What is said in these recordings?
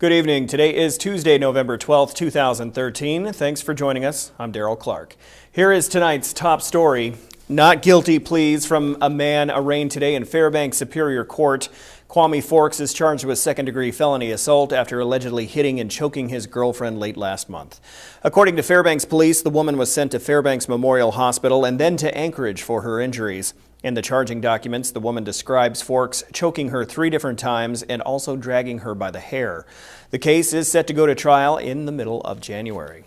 Good evening. Today is Tuesday, November 12th, 2013. Thanks for joining us. I'm Daryl Clark. Here is tonight's top story. Not guilty pleas from a man arraigned today in Fairbanks Superior Court. Kwame Forks is charged with second-degree felony assault after allegedly hitting and choking his girlfriend late last month. According to Fairbanks police, the woman was sent to Fairbanks Memorial Hospital and then to Anchorage for her injuries. In the charging documents, the woman describes Forks choking her 3 different times and also dragging her by the hair. The case is set to go to trial in the middle of January.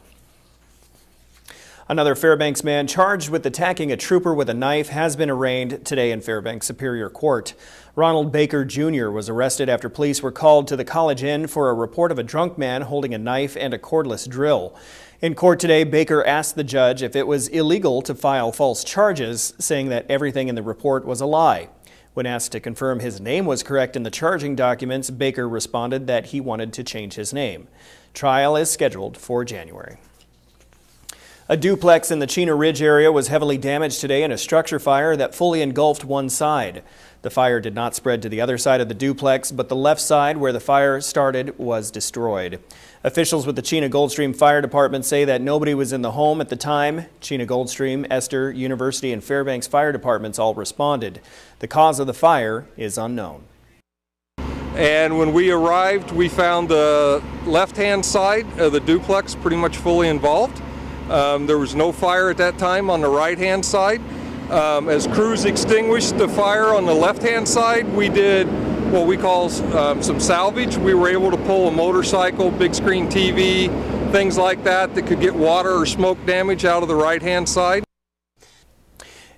Another Fairbanks man charged with attacking a trooper with a knife has been arraigned today in Fairbanks Superior Court. Ronald Baker Jr. was arrested after police were called to the College Inn for a report of a drunk man holding a knife and a cordless drill. In court today, Baker asked the judge if it was illegal to file false charges, saying that everything in the report was a lie. When asked to confirm his name was correct in the charging documents, Baker responded that he wanted to change his name. Trial is scheduled for January. A duplex in the Chena Ridge area was heavily damaged today in a structure fire that fully engulfed one side. The fire did not spread to the other side of the duplex, but the left side where the fire started was destroyed. Officials with the Chena Goldstream Fire Department say that nobody was in the home at the time. Chena Goldstream, Esther, University, and Fairbanks Fire Departments all responded. The cause of the fire is unknown. And when we arrived, we found the left-hand side of the duplex pretty much fully involved. There was no fire at that time on the right-hand side. As crews extinguished the fire on the left-hand side, we did what we call some salvage. We were able to pull a motorcycle, big screen TV, things like that could get water or smoke damage out of the right-hand side.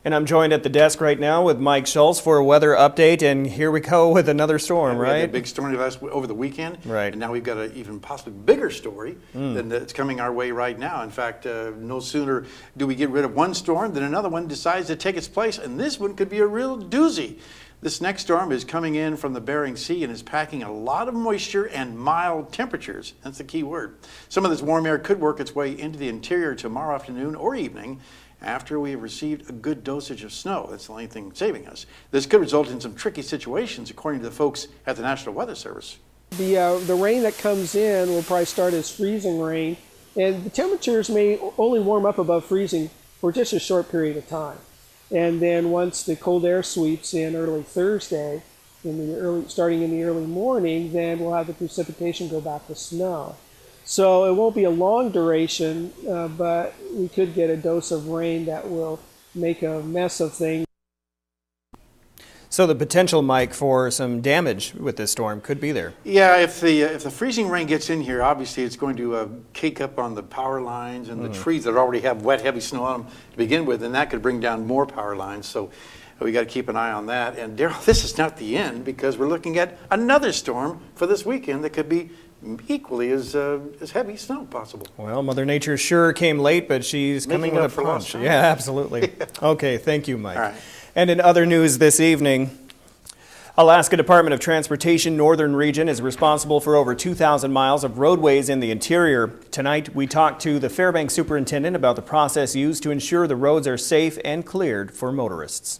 And I'm joined at the desk right now with Mike Schultz for a weather update, and here we go with another storm, right? We had a big storm over the weekend, right? And now we've got an even possibly bigger story that's coming our way right now. In fact, no sooner do we get rid of one storm than another one decides to take its place, and this one could be a real doozy. This next storm is coming in from the Bering Sea and is packing a lot of moisture and mild temperatures. That's the key word. Some of this warm air could work its way into the interior tomorrow afternoon or evening, after we have received a good dosage of snow. That's the only thing saving us. This could result in some tricky situations, according to the folks at the National Weather Service. The rain that comes in will probably start as freezing rain, and the temperatures may only warm up above freezing for just a short period of time. And then once the cold air sweeps in early Thursday, starting in the early morning, then we'll have the precipitation go back to snow. So it won't be a long duration, but we could get a dose of rain that will make a mess of things. So the potential, Mike, for some damage with this storm could be there. Yeah, if the freezing rain gets in here, obviously it's going to cake up on the power lines and the trees that already have wet, heavy snow on them to begin with, and that could bring down more power lines. So we got to keep an eye on that. And Daryl, this is not the end, because we're looking at another storm for this weekend that could be equally as heavy snow possible. Well, Mother Nature sure came late, but she's coming with a punch. Yeah, absolutely. Okay, thank you, Mike. All right. And in other news this evening, Alaska Department of Transportation Northern Region is responsible for over 2,000 miles of roadways in the interior. Tonight, we talked to the Fairbanks superintendent about the process used to ensure the roads are safe and cleared for motorists.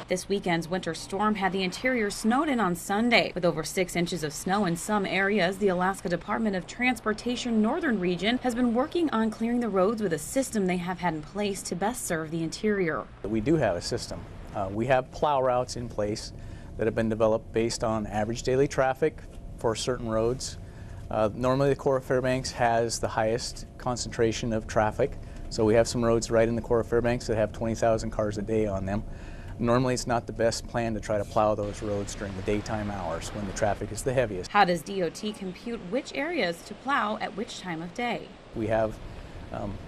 This weekend's winter storm had the interior snowed in on Sunday. With over 6 inches of snow in some areas, the Alaska Department of Transportation Northern Region has been working on clearing the roads with a system they have had in place to best serve the interior. We do have a system. We have plow routes in place that have been developed based on average daily traffic for certain roads. Normally the core of Fairbanks has the highest concentration of traffic, so we have some roads right in the core of Fairbanks that have 20,000 cars a day on them. Normally it's not the best plan to try to plow those roads during the daytime hours when the traffic is the heaviest. How does DOT compute which areas to plow at which time of day? We have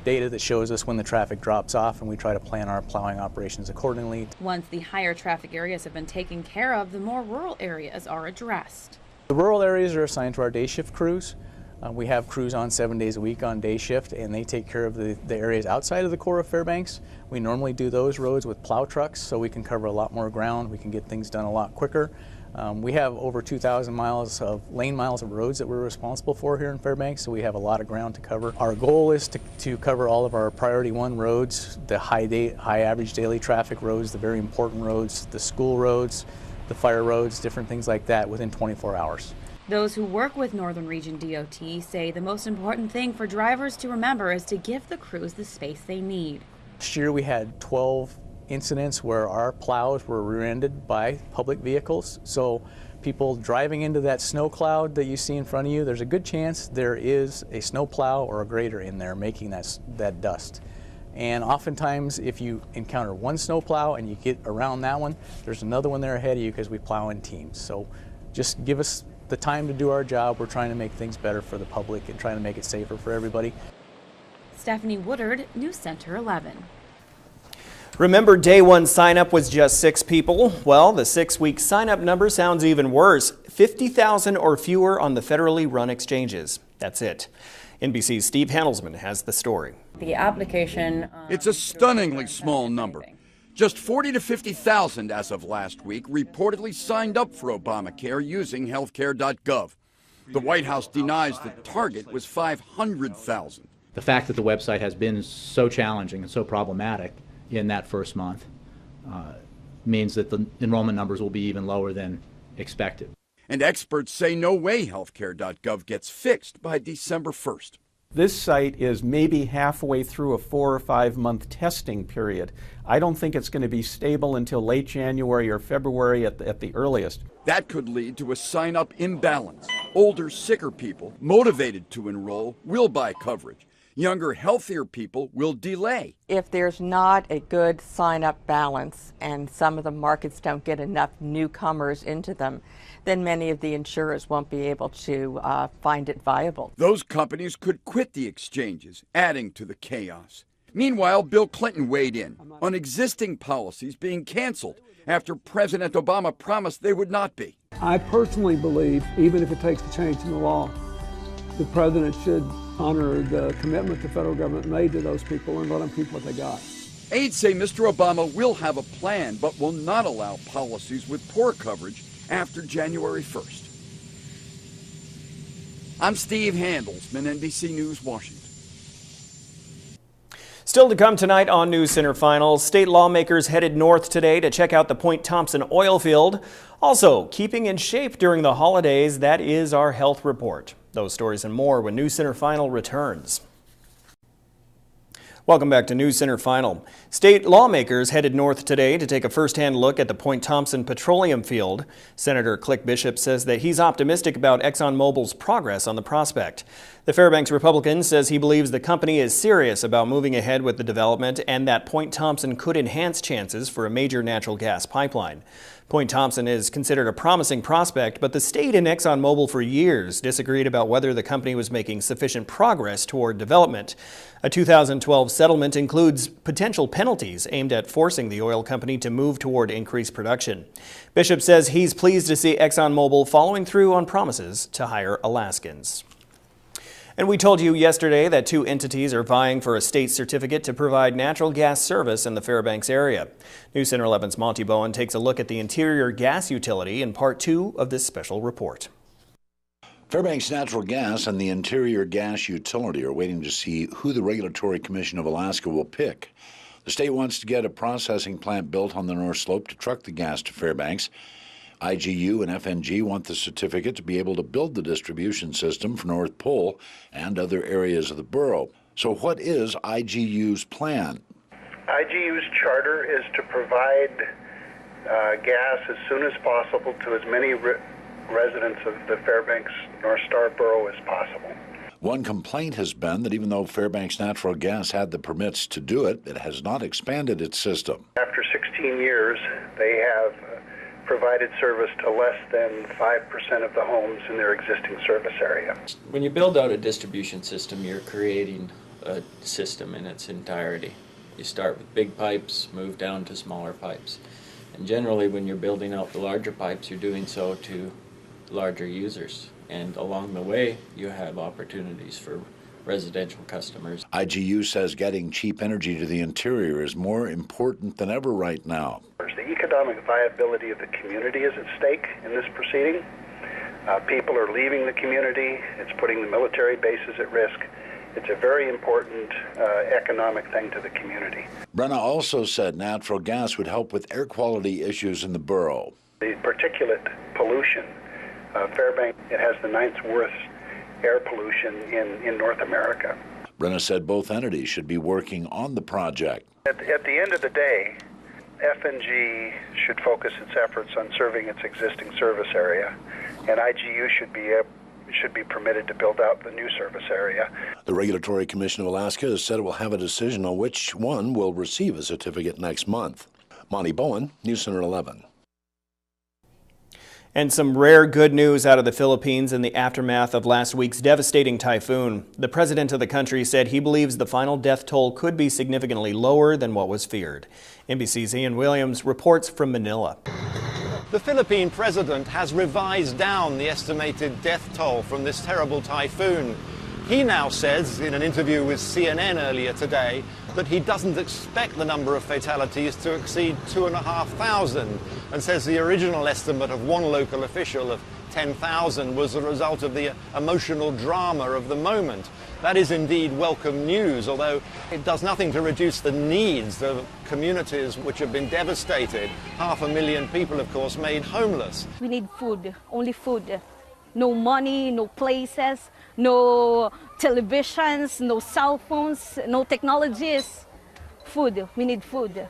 data that shows us when the traffic drops off, and we try to plan our plowing operations accordingly. Once the higher traffic areas have been taken care of, the more rural areas are addressed. The rural areas are assigned to our day shift crews. We have crews on 7 days a week on day shift, and they take care of the areas outside of the core of Fairbanks. We normally do those roads with plow trucks, so we can cover a lot more ground. We can get things done a lot quicker. We have over 2,000 miles of lane miles of roads that we're responsible for here in Fairbanks, so we have a lot of ground to cover. Our goal is to cover all of our priority 1 roads, the high average daily traffic roads, the very important roads, the school roads, the fire roads, different things like that within 24 hours. Those who work with Northern Region DOT say the most important thing for drivers to remember is to give the crews the space they need. Last year we had 12 incidents where our plows were rear-ended by public vehicles. So people driving into that snow cloud that you see in front of you, there's a good chance there is a snow plow or a grader in there making that dust. And oftentimes if you encounter one snow plow and you get around that one, there's another one there ahead of you because we plow in teams. So just give us the time to do our job. We're trying to make things better for the public and trying to make it safer for everybody. Stephanie Woodard, Newscenter 11. Remember, day one sign-up was just 6 people? Well, the 6-week sign-up number sounds even worse. 50,000 or fewer on the federally run exchanges. That's it. NBC's Steve Handelsman has the story. The application... It's a stunningly small number. Just 40 to 50,000 as of last week reportedly signed up for Obamacare using healthcare.gov. The White House denies the target was 500,000. The fact that the website has been so challenging and so problematic in that first month means that the enrollment numbers will be even lower than expected. And experts say no way healthcare.gov gets fixed by December 1st. This site is maybe halfway through a 4 or 5 month testing period. I don't think it's going to be stable until late January or February at the earliest. That could lead to a sign-up imbalance. Older, sicker people motivated to enroll will buy coverage. Younger, healthier people will delay. If there's not a good sign-up balance and some of the markets don't get enough newcomers into them, then many of the insurers won't be able to find it viable. Those companies could quit the exchanges, adding to the chaos. Meanwhile, Bill Clinton weighed in on existing policies being canceled after President Obama promised they would not be. I personally believe, even if it takes a change in the law, the president should honor the commitment the federal government made to those people and let them keep what they got. Aides say Mr. Obama will have a plan, but will not allow policies with poor coverage after January 1st. I'm Steve Handelsman, NBC News, Washington. Still to come tonight on Newscenter Final, state lawmakers headed north today to check out the Point Thomson oil field. Also, keeping in shape during the holidays, that is our health report. Those stories and more when Newscenter Final returns. Welcome back to Newscenter Final. State lawmakers headed north today to take a first-hand look at the Point Thomson petroleum field. Senator Click Bishop says that he's optimistic about ExxonMobil's progress on the prospect. The Fairbanks Republican says he believes the company is serious about moving ahead with the development and that Point Thomson could enhance chances for a major natural gas pipeline. Point Thomson is considered a promising prospect, but the state and ExxonMobil for years disagreed about whether the company was making sufficient progress toward development. A 2012 settlement includes potential penalties aimed at forcing the oil company to move toward increased production. Bishop says he's pleased to see ExxonMobil following through on promises to hire Alaskans. And we told you yesterday that 2 entities are vying for a state certificate to provide natural gas service in the Fairbanks area. Newscenter 11's Monty Bowen takes a look at the interior gas utility in part 2 of this special report. Fairbanks Natural Gas and the Interior Gas Utility are waiting to see who the Regulatory Commission of Alaska will pick. The state wants to get a processing plant built on the North Slope to truck the gas to Fairbanks. IGU and FNG want the certificate to be able to build the distribution system for North Pole and other areas of the borough. So what is IGU's plan? IGU's charter is to provide gas as soon as possible to as many residents of the Fairbanks North Star borough as possible. One complaint has been that even though Fairbanks Natural Gas had the permits to do it, it has not expanded its system. After 16 years, they have provided service to less than 5% of the homes in their existing service area. When you build out a distribution system, you're creating a system in its entirety. You start with big pipes, move down to smaller pipes. And generally when you're building out the larger pipes, you're doing so to larger users. And along the way, you have opportunities for residential customers. IGU says getting cheap energy to the interior is more important than ever right now. The economic viability of the community is at stake in this proceeding. People are leaving the community. It's putting the military bases at risk. It's a very important economic thing to the community. Brenna also said natural gas would help with air quality issues in the borough. The particulate pollution Fairbanks, it has the 9th worst air pollution in North America. Brenna said both entities should be working on the project. At the end of the day, F&G should focus its efforts on serving its existing service area, and IGU should be permitted to build out the new service area. The Regulatory Commission of Alaska has said it will have a decision on which one will receive a certificate next month. Monty Bowen, Newscenter 11. And some rare good news out of the Philippines in the aftermath of last week's devastating typhoon. The president of the country said he believes the final death toll could be significantly lower than what was feared. NBC's Ian Williams reports from Manila. The Philippine president has revised down the estimated death toll from this terrible typhoon. He now says, in an interview with CNN earlier today, that he doesn't expect the number of fatalities to exceed 2,500, and says the original estimate of one local official of 10,000 was the result of the emotional drama of the moment. That is indeed welcome news, although it does nothing to reduce the needs of communities which have been devastated. 500,000 people, of course, made homeless. We need food, only food. No money, no places, no televisions, no cell phones, no technologies. Food, we need food.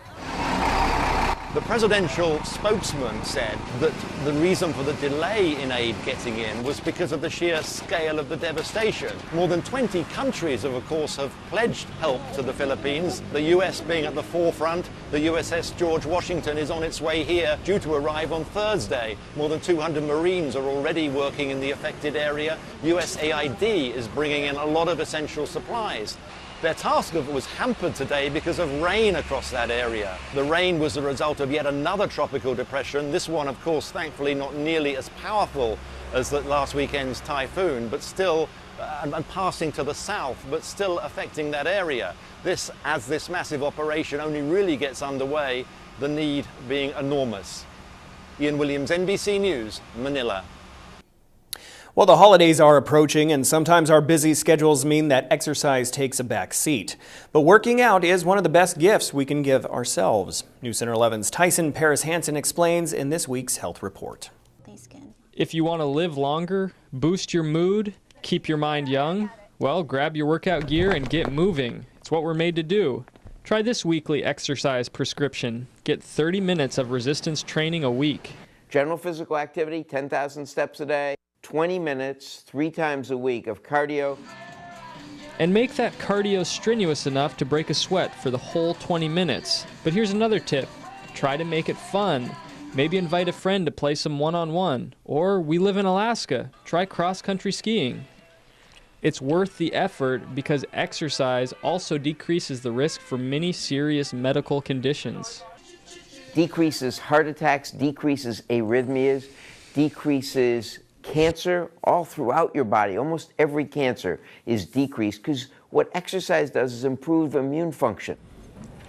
The presidential spokesman said that the reason for the delay in aid getting in was because of the sheer scale of the devastation. More than 20 countries, of course, have pledged help to the Philippines, the US being at the forefront. The USS George Washington is on its way here, due to arrive on Thursday. More than 200 Marines are already working in the affected area. USAID is bringing in a lot of essential supplies. Their task was hampered today because of rain across that area. The rain was the result of yet another tropical depression. This one, of course, thankfully not nearly as powerful as the last weekend's typhoon, but still, and passing to the south, but still affecting that area. As this massive operation only really gets underway, the need being enormous. Ian Williams, NBC News, Manila. Well, the holidays are approaching, and sometimes our busy schedules mean that exercise takes a back seat. But working out is one of the best gifts we can give ourselves. Newscenter 11's Tyson Paris-Hansen explains in this week's Health Report. If you want to live longer, boost your mood, keep your mind young, well, grab your workout gear and get moving. It's what we're made to do. Try this weekly exercise prescription. Get 30 minutes of resistance training a week. General physical activity, 10,000 steps a day. 20 minutes, 3 times a week of cardio. And make that cardio strenuous enough to break a sweat for the whole 20 minutes. But here's another tip. Try to make it fun. Maybe invite a friend to play some one-on-one. Or we live in Alaska. Try cross-country skiing. It's worth the effort because exercise also decreases the risk for many serious medical conditions. Decreases heart attacks, decreases arrhythmias, decreases cancer all throughout your body. Almost every cancer is decreased because what exercise does is improve immune function.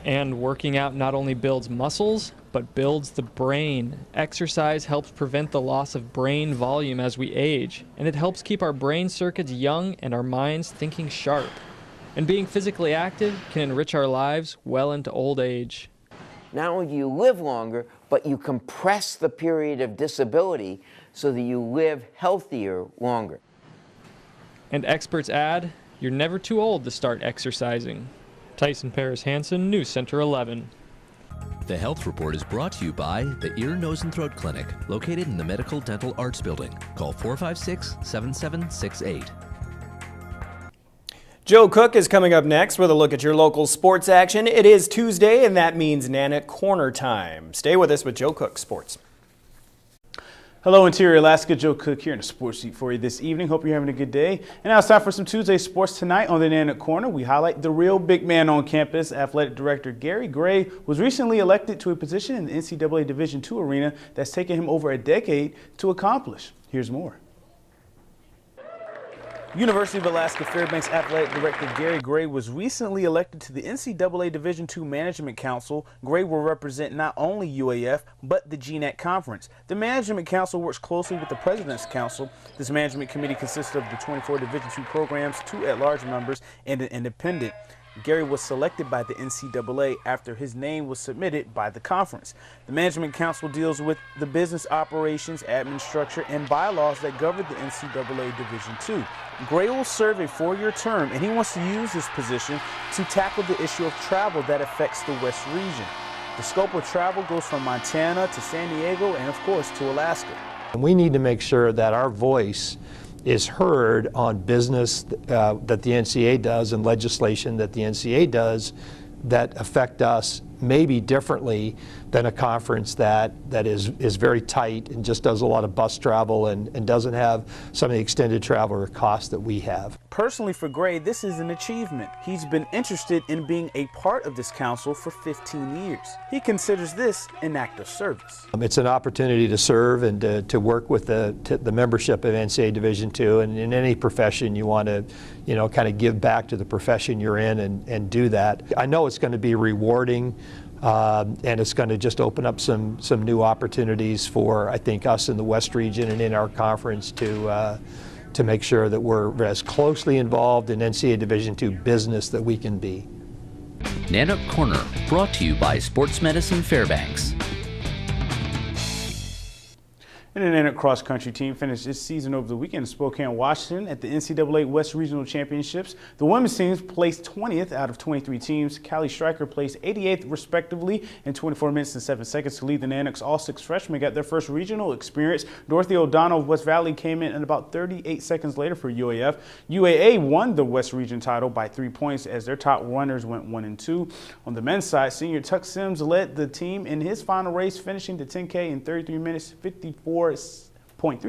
And working out not only builds muscles, but builds the brain. Exercise helps prevent the loss of brain volume as we age, and it helps keep our brain circuits young and our minds thinking sharp. And being physically active can enrich our lives well into old age. Not only do you live longer, but you compress the period of disability so that you live healthier longer. And experts add, you're never too old to start exercising. Tyson Paris-Hansen, Newscenter 11. The Health Report is brought to you by the Ear, Nose, and Throat Clinic, located in the Medical Dental Arts Building. Call 456-7768. Joe Cook is coming up next with a look at your local sports action. It is Tuesday, and that means Nanit Corner time. Stay with us with Joe Cook Sports. Hello, Interior Alaska. Joe Cook here in the Sports Seat for you this evening. Hope you're having a good day. And now it's time for some Tuesday sports. Tonight on the Nanit Corner, we highlight the real big man on campus. Athletic Director Gary Gray was recently elected to a position in the NCAA Division II arena that's taken him over a decade to accomplish. Here's more. University of Alaska Fairbanks Athletic Director Gary Gray was recently elected to the NCAA Division II Management Council. Gray will represent not only UAF, but the GNAC Conference. The Management Council works closely with the President's Council. This management committee consists of the 24 Division II programs, 2 at-large members, and an independent. Gary was selected by the NCAA after his name was submitted by the conference. The Management Council deals with the business operations, admin structure, and bylaws that govern the NCAA Division II. Gray will serve a 4-year term, and he wants to use his position to tackle the issue of travel that affects the West region. The scope of travel goes from Montana to San Diego and, of course, to Alaska. And we need to make sure that our voice is heard on business that the NCAA does and legislation that the NCAA does that affect us maybe differently than a conference that is very tight and just does a lot of bus travel and doesn't have some of the extended travel or costs that we have. Personally, for Gray, this is an achievement. He's been interested in being a part of this council for 15 years. He considers this an act of service. It's an opportunity to serve and to work with the membership of NCAA Division II, and in any profession you want to, kind of give back to the profession you're in and do that. I know it's going to be rewarding. And it's going to just open up some new opportunities for, I think, us in the West region and in our conference to make sure that we're as closely involved in NCAA Division II business that we can be. Nanook Corner, brought to you by Sports Medicine Fairbanks. And the Nanook cross country team finished its season over the weekend in Spokane, Washington at the NCAA West Regional Championships. The women's teams placed 20th out of 23 teams. Callie Stryker placed 88th respectively in 24 minutes and 7 seconds to lead the Nanooks. All 6 freshmen got their first regional experience. Dorothy O'Donnell of West Valley came in about 38 seconds later for UAF. UAA won the West Region title by 3 points as their top runners went 1 and 2. On the men's side, senior Tuck Sims led the team in his final race, finishing the 10K in 33 minutes 54.3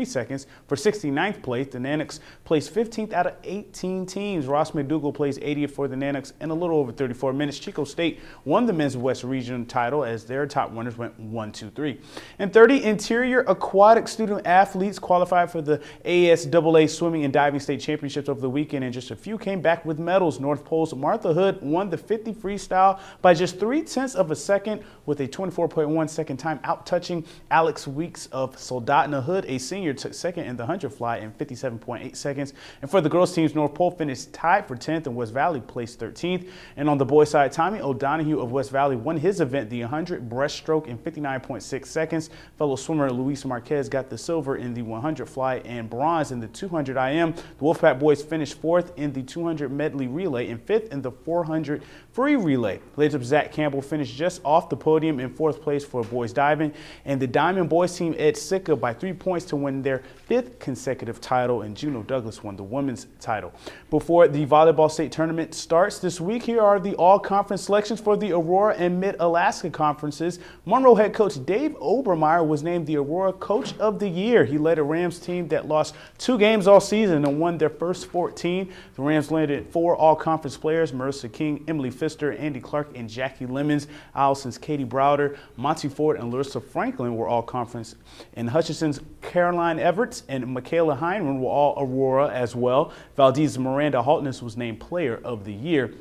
seconds for 69th place. The Nanooks placed 15th out of 18 teams. Ross McDougall placed 80th for the Nanooks in a little over 34 minutes. Chico State won the men's West Region title as their top runners went 1, 2, 3. And 30 interior aquatic student athletes qualified for the ASAA Swimming and Diving State Championships over the weekend, and just a few came back with medals. North Pole's Martha Hood won the 50 freestyle by just 0.3 of a second with a 24.1 second time, out-touching Alex Weeks of Soldotna. Hood, a senior, took second in the 100 fly in 57.8 seconds. And for the girls teams, North Pole finished tied for 10th and West Valley placed 13th. And on the boys side, Tommy O'Donohue of West Valley won his event, the 100 breaststroke, in 59.6 seconds. Fellow swimmer Luis Marquez got the silver in the 100 fly and bronze in the 200 IM. The Wolfpack boys finished 4th in the 200 medley relay and 5th in the 400 free relay. Ladies up, Zach Campbell finished just off the podium in 4th place for boys diving. And the Diamond boys team Ed Sicca by 3 points to win their 5th consecutive title, and Juno Douglas won the women's title. Before the volleyball state tournament starts this week, here are the all-conference selections for the Aurora and Mid-Alaska conferences. Monroe head coach Dave Obermeyer was named the Aurora Coach of the Year. He led a Rams team that lost 2 games all season and won their first 14. The Rams landed 4 all-conference players: Marissa King, Emily Pfister, Andy Clark, and Jackie Lemons. Allison's Katie Browder, Monty Ford, and Larissa Franklin were all-conference. And Hutchinson's Caroline Everett and Michaela Heinman were all Aurora as well. Valdez Miranda Haltness was named Player of the Year.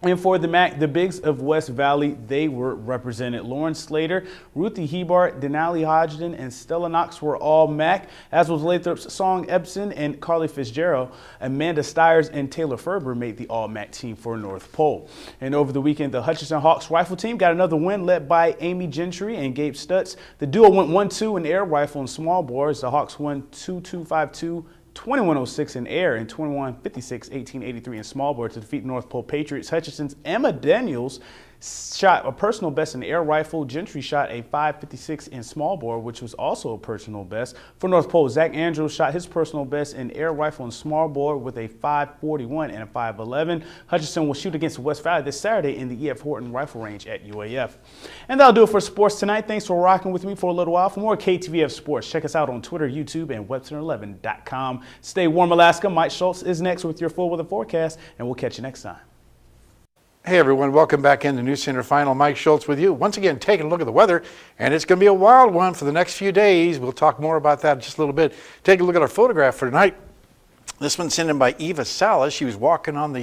And for the MAC, the Bigs of West Valley, they were represented. Lauren Slater, Ruthie Hebart, Denali Hodgson, and Stella Knox were all MAC, as was Lathrop's Song Ebson and Carly Fitzgerald. Amanda Stiers and Taylor Ferber made the all-MAC team for North Pole. And over the weekend, the Hutchinson Hawks rifle team got another win led by Amy Gentry and Gabe Stutz. The duo went 1-2 in air rifle and small bores. The Hawks won 2-2-5-2. 2106 in air and 2156, 1883 in small bore to defeat North Pole Patriots. Hutchinson's Emma Daniels shot a personal best in the air rifle. Gentry shot a 556 in small bore, which was also a personal best. For North Pole, Zach Andrews shot his personal best in air rifle and small bore with a 541 and a 511. Hutchinson will shoot against West Valley this Saturday in the E.F. Horton Rifle Range at UAF. And that'll do it for sports tonight. Thanks for rocking with me for a little while. For more KTVF Sports, check us out on Twitter, YouTube, and Webster11.com. Stay warm, Alaska. Mike Schultz is next with your full weather forecast, and we'll catch you next time. Hey everyone, welcome back into Newscenter Final. Mike Schultz with you. Once again, taking a look at the weather, and it's going to be a wild one for the next few days. We'll talk more about that in just a little bit. Take a look at our photograph for tonight. This one's sent in by Eva Salas. She was walking on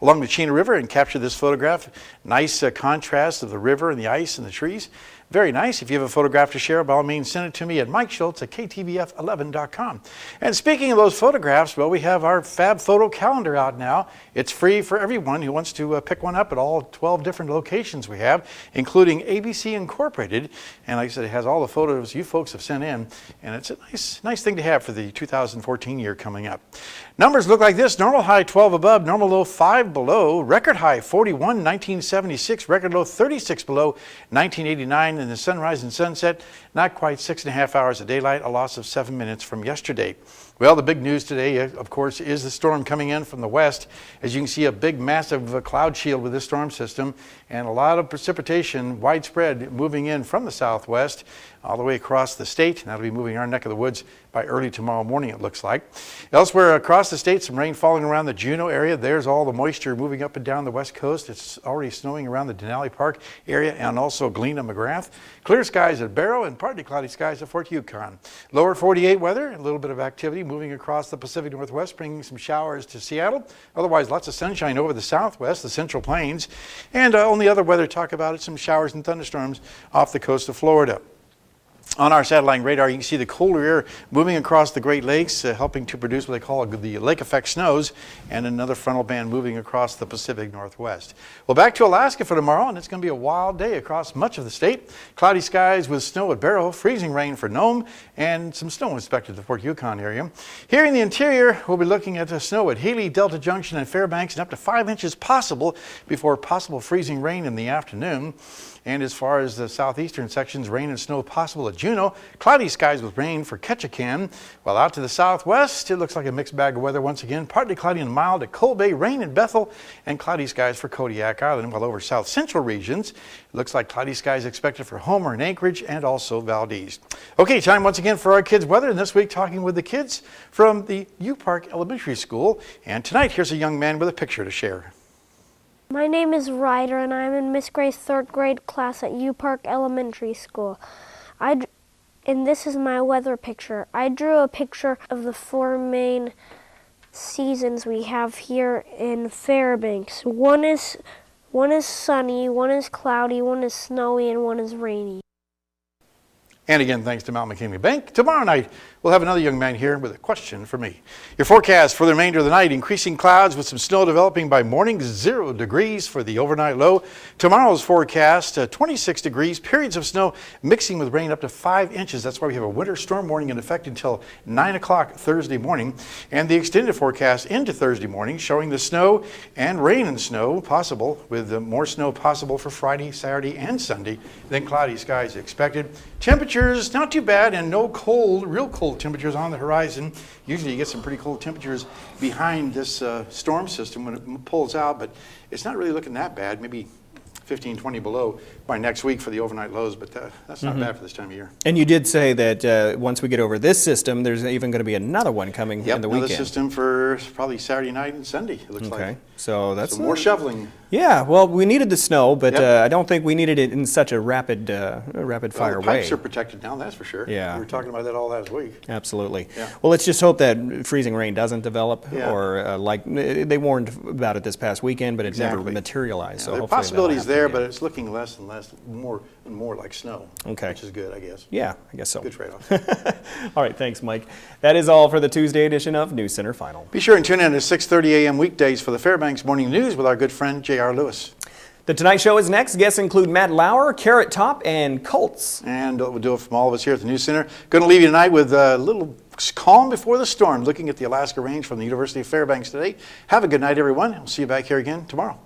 along the Chena River and captured this photograph. Nice contrast of the river and the ice and the trees. Very nice. If you have a photograph to share, by all means, send it to me at MikeSchultz@KTVF11.com. And speaking of those photographs, well, we have our Fab Photo Calendar out now. It's free for everyone who wants to pick one up at all 12 different locations we have, including ABC Incorporated. And like I said, it has all the photos you folks have sent in, and it's a nice thing to have for the 2014 year coming up. Numbers look like this: normal high 12 above, normal low 5 below, record high 41, 1976, record low 36 below, 1989, and the sunrise and sunset, not quite 6.5 hours of daylight, a loss of 7 minutes from yesterday. Well, the big news today, of course, is the storm coming in from the west. As you can see, a big, massive cloud shield with this storm system, and a lot of precipitation, widespread, moving in from the southwest all the way across the state. And that'll be moving our neck of the woods by early tomorrow morning, it looks like. Elsewhere across the state, some rain falling around the Juneau area. There's all the moisture moving up and down the west coast. It's already snowing around the Denali Park area and also Galena, McGrath. Clear skies at Barrow and partly cloudy skies at Fort Yukon. Lower 48 weather, a little bit of activity moving across the Pacific Northwest, bringing some showers to Seattle. Otherwise, lots of sunshine over the southwest, the Central Plains. And only other weather to talk about is some showers and thunderstorms off the coast of Florida. On our satellite radar, you can see the colder air moving across the Great Lakes, helping to produce what they call the lake effect snows, and another frontal band moving across the Pacific Northwest. Well, back to Alaska for tomorrow, and it's going to be a wild day across much of the state. Cloudy skies with snow at Barrow, freezing rain for Nome, and some snow expected at the Fort Yukon area. Here in the interior, we'll be looking at the snow at Healy, Delta Junction, and Fairbanks, and up to 5 inches possible before possible freezing rain in the afternoon. And as far as the southeastern sections, rain and snow possible at Juneau. Cloudy skies with rain for Ketchikan. While out to the southwest, it looks like a mixed bag of weather once again. Partly cloudy and mild at Cold Bay, rain in Bethel, and cloudy skies for Kodiak Island. While over south central regions, it looks like cloudy skies expected for Homer and Anchorage and also Valdez. Okay, time once again for our kids' weather. And this week, talking with the kids from the U Park Elementary School. And tonight, here's a young man with a picture to share. My name is Ryder, and I'm in Miss Gray's 3rd grade class at U Park Elementary School. And this is my weather picture. I drew a picture of the 4 main seasons we have here in Fairbanks. One is sunny, one is cloudy, one is snowy, and one is rainy. And again, thanks to Mount McKinley Bank. Tomorrow night, we'll have another young man here with a question for me. Your forecast for the remainder of the night: increasing clouds with some snow developing by morning, 0 degrees for the overnight low. Tomorrow's forecast, 26 degrees, periods of snow mixing with rain up to 5 inches. That's why we have a winter storm warning in effect until 9 o'clock Thursday morning. And the extended forecast into Thursday morning showing the snow and rain and snow possible, with more snow possible for Friday, Saturday, and Sunday. Then cloudy skies expected. Temperatures not too bad, and no cold, real cold temperatures on the horizon. Usually you get some pretty cold temperatures behind this storm system when it pulls out, but it's not really looking that bad. Maybe 15, 20 below by next week for the overnight lows, but that's not bad for this time of year. And you did say that once we get over this system, there's even going to be another one coming in the weekend. Another system for probably Saturday night and Sunday, it looks like. Okay, so that's more shoveling. Yeah, well, we needed the snow, but I don't think we needed it in such a rapid fire way. The pipes are protected now, that's for sure. Yeah. We were talking about that all last week. Absolutely. Yeah. Well, let's just hope that freezing rain doesn't develop, Yeah. or like they warned about it this past weekend, but it never Exactly. materialized. So the hopefully possibility is that'll there, happen but again. it's looking less and less, more and more like snow. Okay. Which is good, I guess. Yeah, I guess so. Good trade-off. All right, thanks, Mike. That is all for the Tuesday edition of Newscenter Final. Be sure and tune in at 6:30 a.m. weekdays for the Fairbanks Morning News with our good friend J.R. Lewis. The Tonight Show is next. Guests include Matt Lauer, Carrot Top, and Colts. And we'll do it from all of us here at the News Center. Going to leave you tonight with a little calm before the storm, looking at the Alaska Range from the University of Fairbanks today. Have a good night, everyone. We'll see you back here again tomorrow.